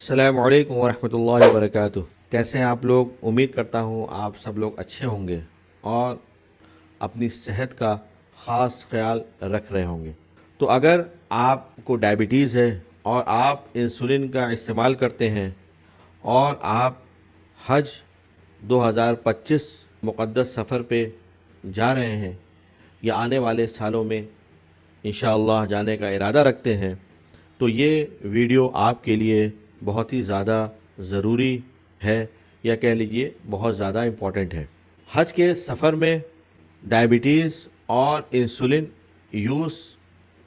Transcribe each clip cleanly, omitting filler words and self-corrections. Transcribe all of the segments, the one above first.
अस्सलामु अलैकुम वरहमतुल्लाहि वबरकातुह। कैसे हैं आप लोग? उम्मीद करता हूँ आप सब लोग अच्छे होंगे और अपनी सेहत का ख़ास ख्याल रख रहे होंगे। तो अगर आपको डायबिटीज़ है और आप इंसुलिन का इस्तेमाल करते हैं और आप हज 2025 मुक़द्दस सफ़र पे जा रहे हैं या आने वाले सालों में इंशाअल्लाह जाने का इरादा रखते हैं, तो ये वीडियो आपके लिए बहुत ही ज़्यादा ज़रूरी है या कह लीजिए बहुत ज़्यादा इम्पॉर्टेंट है। हज के सफ़र में डायबिटीज़ और इंसुलिन यूज़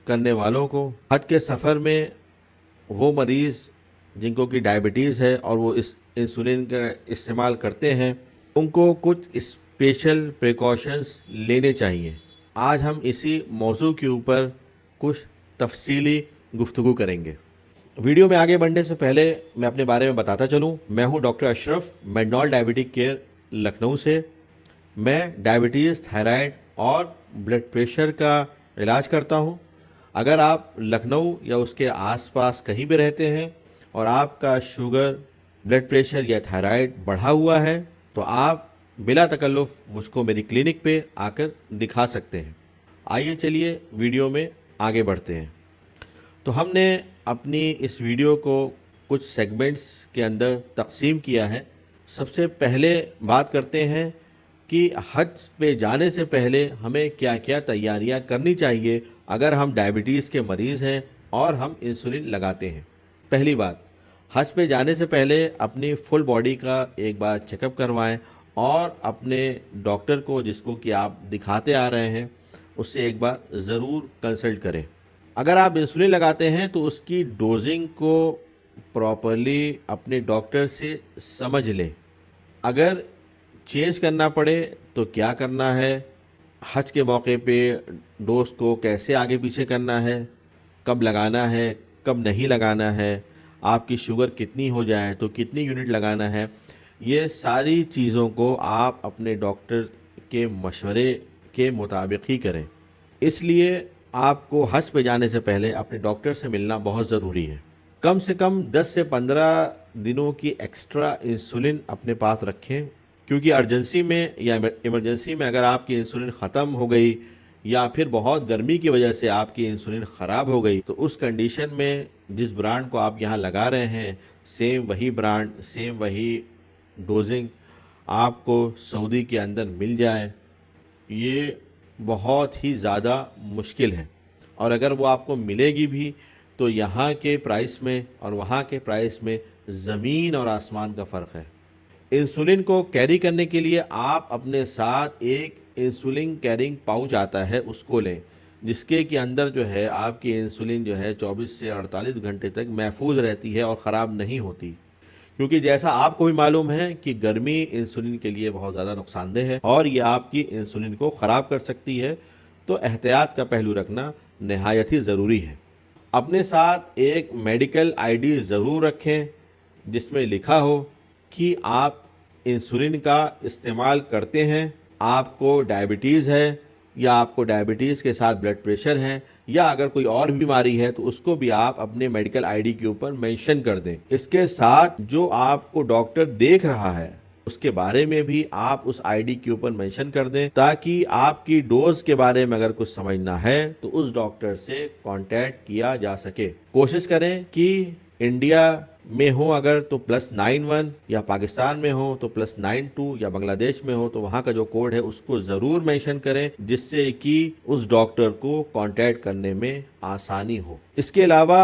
करने वालों को, हज के सफ़र में वो मरीज़ जिनको कि डायबिटीज़ है और वो इस इंसुलिन का इस्तेमाल करते हैं, उनको कुछ स्पेशल प्रिकॉशंस लेने चाहिए। आज हम इसी मौजू के ऊपर कुछ तफसीली गुफ्तगू करेंगे। वीडियो में आगे बढ़ने से पहले मैं अपने बारे में बताता चलूं। मैं हूं डॉक्टर अशरफ, मेडनॉल डायबिटिक केयर लखनऊ से। मैं डायबिटीज़, थायराइड और ब्लड प्रेशर का इलाज करता हूं। अगर आप लखनऊ या उसके आसपास कहीं भी रहते हैं और आपका शुगर, ब्लड प्रेशर या थायराइड बढ़ा हुआ है, तो आप बिला तकल्लुफ़ मुझको मेरी क्लिनिक पे आकर दिखा सकते हैं। आइए चलिए वीडियो में आगे बढ़ते हैं। तो हमने अपनी इस वीडियो को कुछ सेगमेंट्स के अंदर तकसीम किया है। सबसे पहले बात करते हैं कि हज पे जाने से पहले हमें क्या क्या तैयारियां करनी चाहिए अगर हम डायबिटीज़ के मरीज़ हैं और हम इंसुलिन लगाते हैं। पहली बात, हज पे जाने से पहले अपनी फुल बॉडी का एक बार चेकअप करवाएं और अपने डॉक्टर को, जिसको कि आप दिखाते आ रहे हैं, उससे एक बार ज़रूर कंसल्ट करें। अगर आप इंसुलिन लगाते हैं तो उसकी डोजिंग को प्रॉपरली अपने डॉक्टर से समझ लें। अगर चेंज करना पड़े तो क्या करना है, हज के मौके पे डोज को कैसे आगे पीछे करना है, कब लगाना है, कब नहीं लगाना है, आपकी शुगर कितनी हो जाए तो कितनी यूनिट लगाना है, ये सारी चीज़ों को आप अपने डॉक्टर के मशवरे के मुताबिक ही करें। इसलिए आपको हज पे जाने से पहले अपने डॉक्टर से मिलना बहुत ज़रूरी है। कम से कम 10 से 15 दिनों की एक्स्ट्रा इंसुलिन अपने पास रखें, क्योंकि अर्जेंसी में या इमरजेंसी में अगर आपकी इंसुलिन ख़त्म हो गई या फिर बहुत गर्मी की वजह से आपकी इंसुलिन ख़राब हो गई, तो उस कंडीशन में जिस ब्रांड को आप यहाँ लगा रहे हैं, सेम वही ब्रांड, सेम वही डोजिंग आपको सऊदी के अंदर मिल जाए, ये बहुत ही ज़्यादा मुश्किल है। और अगर वो आपको मिलेगी भी तो यहाँ के प्राइस में और वहाँ के प्राइस में ज़मीन और आसमान का फ़र्क है। इंसुलिन को कैरी करने के लिए आप अपने साथ एक इंसुलिन कैरिंग पाउच आता है, उसको लें, जिसके के अंदर जो है आपकी इंसुलिन जो है 24 से 48 घंटे तक महफूज रहती है और ख़राब नहीं होती। क्योंकि जैसा आपको भी मालूम है कि गर्मी इंसुलिन के लिए बहुत ज़्यादा नुकसानदेह है और ये आपकी इंसुलिन को ख़राब कर सकती है, तो एहतियात का पहलू रखना नहायत ही ज़रूरी है। अपने साथ एक मेडिकल आईडी ज़रूर रखें जिसमें लिखा हो कि आप इंसुलिन का इस्तेमाल करते हैं, आपको डायबिटीज़ है या आपको डायबिटीज़ के साथ ब्लड प्रेशर है या अगर कोई और बीमारी है तो उसको भी आप अपने मेडिकल आईडी के ऊपर मेंशन कर दें। इसके साथ जो आपको डॉक्टर देख रहा है उसके बारे में भी आप उस आईडी के ऊपर मेंशन कर दें, ताकि आपकी डोज के बारे में अगर कुछ समझना है तो उस डॉक्टर से कांटेक्ट किया जा सके। कोशिश करें कि इंडिया में हो अगर तो +91 या पाकिस्तान में हो तो +92 या बांग्लादेश में हो तो वहाँ का जो कोड है उसको ज़रूर मेंशन करें, जिससे कि उस डॉक्टर को कांटेक्ट करने में आसानी हो। इसके अलावा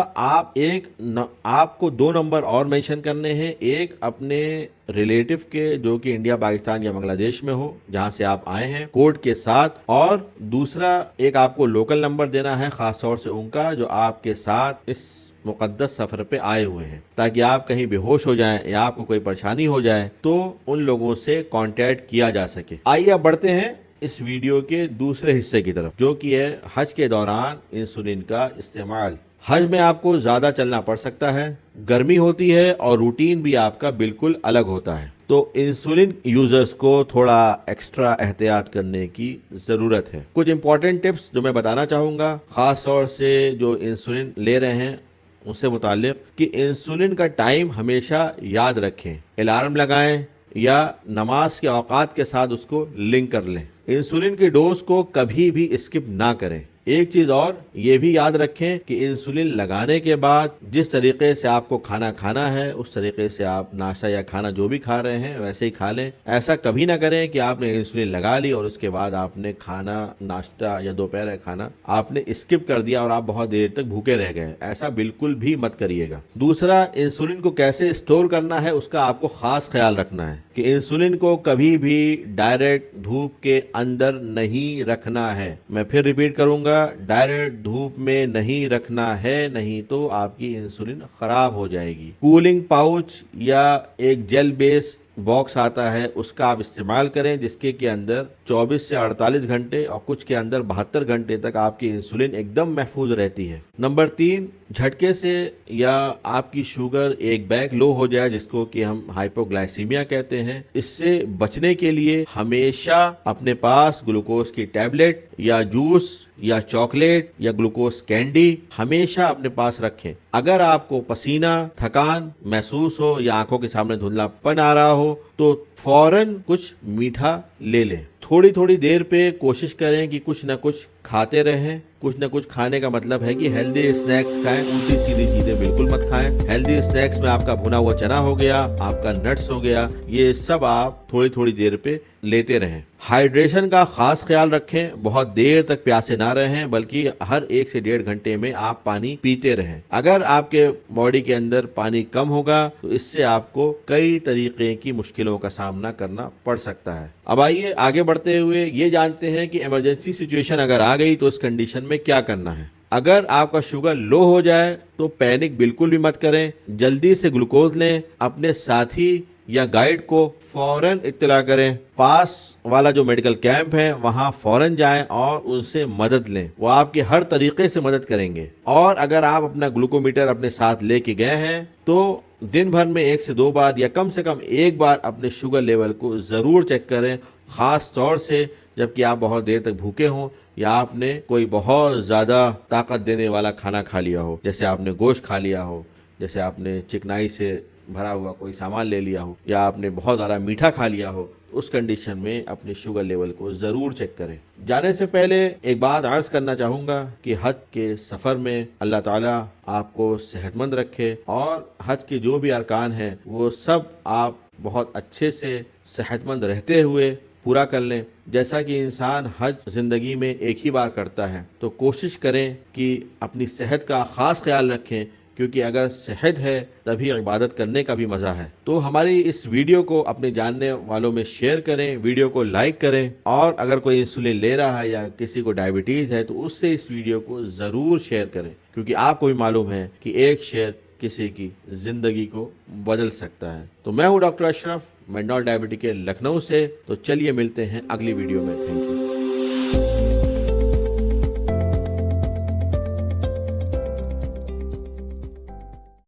आपको 2 नंबर और मेंशन करने हैं, एक अपने रिलेटिव के जो कि इंडिया, पाकिस्तान या बांग्लादेश में हो जहाँ से आप आए हैं कोड के साथ, और दूसरा एक आपको लोकल नंबर देना है, ख़ास तौर से उनका जो आपके साथ इस मुक़द्दस सफ़र पे आए हुए हैं, ताकि आप कहीं बेहोश हो जाएं या आपको कोई परेशानी हो जाए तो उन लोगों से कांटेक्ट किया जा सके। आइए अब बढ़ते हैं इस वीडियो के दूसरे हिस्से की तरफ, जो कि है हज के दौरान इंसुलिन का इस्तेमाल। हज में आपको ज़्यादा चलना पड़ सकता है, गर्मी होती है और रूटीन भी आपका बिल्कुल अलग होता है, तो इंसुलिन यूजर्स को थोड़ा एक्स्ट्रा एहतियात करने की ज़रूरत है। कुछ इंपॉर्टेंट टिप्स जो मैं बताना चाहूँगा, ख़ास तौर से जो इंसुलिन ले रहे हैं اس سے متعلق کہ انسولین کا ٹائم ہمیشہ یاد رکھیں، الارم لگائیں یا نماز کے اوقات کے ساتھ اس کو لنک کر لیں۔ انسولین کی ڈوز کو کبھی بھی اسکپ نہ کریں۔ ایک چیز اور یہ بھی یاد رکھیں کہ انسولین لگانے کے بعد جس طریقے سے آپ کو کھانا کھانا ہے اس طریقے سے آپ ناشتہ یا کھانا جو بھی کھا رہے ہیں ویسے ہی کھا لیں۔ ایسا کبھی نہ کریں کہ آپ نے انسولین لگا لی اور اس کے بعد آپ نے کھانا، ناشتہ یا دوپہر کا کھانا آپ نے اسکپ کر دیا اور آپ بہت دیر تک بھوکے رہ گئے۔ ایسا بالکل بھی مت کریے گا۔ دوسرا، انسولین کو کیسے اسٹور کرنا ہے اس کا آپ کو خاص خیال رکھنا ہے کہ انسولین کو کبھی بھی ڈائریکٹ دھوپ کے اندر نہیں رکھنا ہے۔ میں پھر ریپیٹ کروں گا، ڈائریکٹ دھوپ میں نہیں رکھنا ہے، نہیں تو آپ کی انسولین خراب ہو جائے گی۔ کولنگ پاؤچ یا ایک جیل بیس باکس آتا ہے اس کا آپ استعمال کریں جس کے اندر 24 سے 48 گھنٹے اور کچھ کے اندر 72 گھنٹے تک آپ کی انسولین ایک دم محفوظ رہتی ہے۔ نمبر 3، جھٹکے سے یا آپ کی شوگر ایک بیگ لو ہو جائے جس کو کہ ہم ہائپوگلائسیمیا کہتے ہیں، اس سے بچنے کے لیے ہمیشہ اپنے پاس گلوکوز کی ٹیبلٹ یا جوس یا چاکلیٹ یا گلوکوز کینڈی ہمیشہ اپنے پاس رکھیں۔ اگر آپ کو پسینہ، تھکان محسوس ہو یا آنکھوں کے سامنے دھندلا پن آ رہا ہو تو فوراً کچھ میٹھا لے لیں۔ تھوڑی تھوڑی دیر پہ کوشش کریں کہ کچھ نہ کچھ کھاتے رہیں۔ کچھ نہ کچھ کھانے کا مطلب ہے کہ ہیلدی اسنیکس کھائیں، الٹی سیدھی چیزیں بالکل مت کھائیں۔ ہیلدی اسنیکس میں آپ کا بھنا ہوا چنا ہو گیا، آپ کا نٹس ہو گیا، یہ سب آپ تھوڑی تھوڑی دیر پہ لیتے رہیں۔ ہائیڈریشن کا خاص خیال رکھیں، بہت دیر تک پیاسے نہ رہیں بلکہ ہر 1 سے 1.5 گھنٹے میں آپ پانی پیتے رہیں۔ اگر آپ کے باڈی کے اندر پانی کم ہوگا تو اس سے آپ کو کئی طریقے کی مشکلوں کا سامنا کرنا پڑ سکتا ہے۔ اب آئیے آگے بڑھتے ہوئے یہ جانتے ہیں کہ ایمرجنسی سچویشن اگر آ گئی تو اس کنڈیشن میں کیا کرنا ہے۔ اگر آپ کا شوگر لو ہو جائے تو پینک بالکل بھی مت کریں، جلدی سے گلوکوز لیں، اپنے ساتھی یا گائیڈ کو فوراً اطلاع کریں، پاس والا جو میڈیکل کیمپ ہے وہاں فوراً جائیں اور ان سے مدد لیں، وہ آپ کی ہر طریقے سے مدد کریں گے۔ اور اگر آپ اپنا گلوکومیٹر اپنے ساتھ لے کے گئے ہیں تو دن بھر میں 1 سے 2 بار یا کم سے کم 1 بار اپنے شوگر لیول کو ضرور چیک کریں، خاص طور سے جبکہ آپ بہت دیر تک بھوکے ہوں یا آپ نے کوئی بہت زیادہ طاقت دینے والا کھانا کھا لیا ہو، جیسے آپ نے گوشت کھا لیا ہو، جیسے آپ نے چکنائی سے بھرا ہوا کوئی سامان لے لیا ہو یا آپ نے بہت زیادہ میٹھا کھا لیا ہو۔ اس کنڈیشن میں اپنے شوگر لیول کو ضرور چیک کریں۔ جانے سے پہلے ایک بات عرض کرنا چاہوں گا کہ حج کے سفر میں اللہ تعالیٰ آپ کو صحت مند رکھے اور حج کے جو بھی ارکان ہیں وہ سب آپ بہت اچھے سے صحت مند رہتے ہوئے پورا کر لیں۔ جیسا کہ انسان حج زندگی میں ایک ہی بار کرتا ہے تو کوشش کریں کہ اپنی صحت کا خاص خیال رکھیں، کیونکہ اگر صحت ہے تبھی عبادت کرنے کا بھی مزہ ہے۔ تو ہماری اس ویڈیو کو اپنے جاننے والوں میں شیئر کریں، ویڈیو کو لائک کریں، اور اگر کوئی انسولین لے رہا ہے یا کسی کو ڈائبٹیز ہے تو اس سے اس ویڈیو کو ضرور شیئر کریں، کیونکہ آپ کو بھی معلوم ہے کہ ایک شیئر کسی کی زندگی کو بدل سکتا ہے۔ تو میں ہوں ڈاکٹر اشرف، میں نان ڈائبٹی کے لکھنؤ سے۔ تو چلیے ملتے ہیں اگلی ویڈیو میں۔ Thank you.